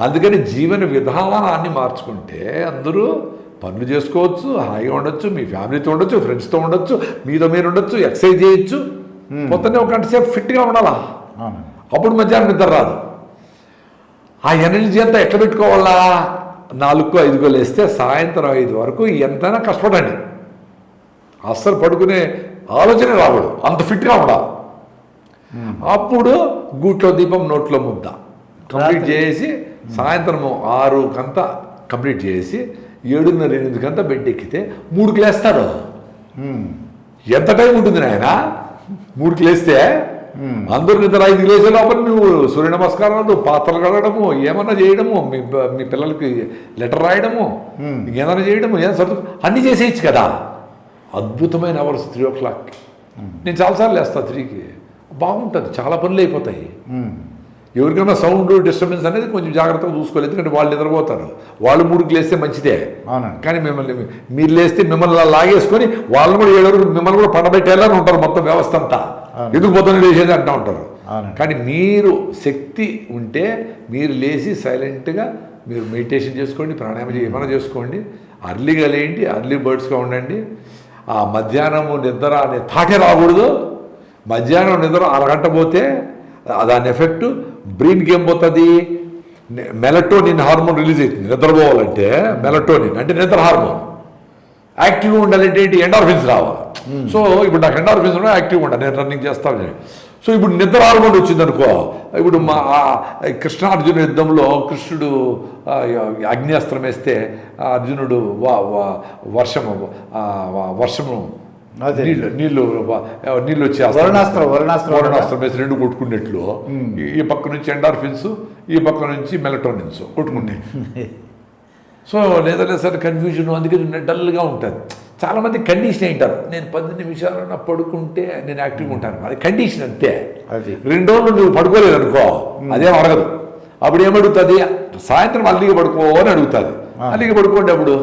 అందుకని జీవన విధానాన్ని మార్చుకుంటే అందరూ పనులు చేసుకోవచ్చు, హాయిగా ఉండొచ్చు, మీ ఫ్యామిలీతో ఉండొచ్చు, ఫ్రెండ్స్తో ఉండొచ్చు, మీతో మీరు ఉండొచ్చు, ఎక్సర్సైజ్ చేయొచ్చు, పొద్దున్నే ఒక గంట సేపు ఫిట్గా ఉండాలా. అప్పుడు మధ్యాహ్నం నిద్ర రాదు. ఆ ఎనర్జీ అంతా ఎట్లా పెట్టుకోవాలా? 4కో 5కో లేస్తే సాయంత్రం 5 వరకు ఎంతైనా కష్టపడండి, అస్సలు పడుకునే ఆలోచన రాకూడదు, అంత ఫిట్గా ఉండాలి. అప్పుడు గూట్లో దీపం నోట్లో ముద్ద కంప్లీట్ చేసి సాయంత్రం 6కంతా కంప్లీట్ చేసి 7:30 8కంతా బెడ్ ఎక్కితే 3కి లేస్తాడు. ఎంత టైం ఉంటుంది నాయన 3కి లేస్తే? అందరూ నిద్ర 5కి లేచే లోపల నువ్వు సూర్య నమస్కారాలు, పాత్రలు కడగడము, ఏమన్నా చేయడము, మీ పిల్లలకి లెటర్ రాయడము, ఇంకేదైనా చేయడము, ఏదైనా సర్దు అన్నీ చేసేయచ్చు కదా. అద్భుతమైన అవర్స్ 3 o'clock. నేను చాలాసార్లు లేస్తాను 3కి, బాగుంటుంది, చాలా పనులు అయిపోతాయి. ఎవరికైనా సౌండ్ డిస్టర్బెన్స్ అనేది కొంచెం జాగ్రత్తగా చూసుకోవాలి, ఎందుకంటే వాళ్ళు నిద్రపోతారు. వాళ్ళు 3కి లేస్తే మంచిదే, కానీ మీరు లేస్తే మిమ్మల్ని లాగేసుకొని వాళ్ళని కూడా 7 వరకు మిమ్మల్ని కూడా పండబెట్టేలా ఉంటారు. మొత్తం వ్యవస్థ అంతా ఎందుకు పొద్దున్న లేచేది అంటూ ఉంటారు. కానీ మీరు శక్తి ఉంటే మీరు లేచి సైలెంట్గా మీరు మెడిటేషన్ చేసుకోండి, ప్రాణాయామం ఏమైనా చేసుకోండి, అర్లీగా లేండి, అర్లీ బర్డ్స్గా ఉండండి. ఆ మధ్యాహ్నం నిద్ర అనే థాటే రాకూడదు. మధ్యాహ్నం నిద్ర అరగంట పోతే దాని ఎఫెక్ట్ బ్రెయిన్కి ఏం పోతుంది? మెలటోనిన్ హార్మోన్ రిలీజ్ అవుతుంది. నిద్రపోవాలంటే మెలటోనిన్ అంటే నిద్ర హార్మోన్. యాక్టివ్గా ఉండాలంటే ఏంటి? ఎండార్ఫిన్స్ రావాలి. సో ఇప్పుడు నాకు ఎండార్ఫిన్స్ ఉన్నా యాక్టివ్గా ఉండాలి, నేను రన్నింగ్ చేస్తాను. సో ఇప్పుడు నిద్ర హార్మోన్ వచ్చిందనుకో, ఇప్పుడు మా కృష్ణార్జున యుద్ధంలో కృష్ణుడు అగ్నిస్త్రం వేస్తే అర్జునుడు వర్షము నీళ్ళు వచ్చి వర్ణాస్త్రం వేసి 2 కొట్టుకున్నట్లు ఈ పక్క నుంచి ఎండార్ఫిన్స్, ఈ పక్క నుంచి మెలటోనిన్స్ కొట్టుకుంటాయి. సో లేదా సార్ కన్ఫ్యూజన్, అందుకే డల్గా ఉంటుంది. చాలామంది కండిషన్ ఏంటారు, నేను 10 నిమిషాలన్నా పడుకుంటే నేను యాక్టివ్గా ఉంటాను. అది కండిషన్ అంతే. 2 రోజులు నువ్వు పడుకోలేదు అనుకో, అదేం అడగదు. అప్పుడు ఏమడుగుతుంది? సాయంత్రం అల్లిగా పడుకో అని అడుగుతుంది. అల్లిగా పడుకోండి అప్పుడు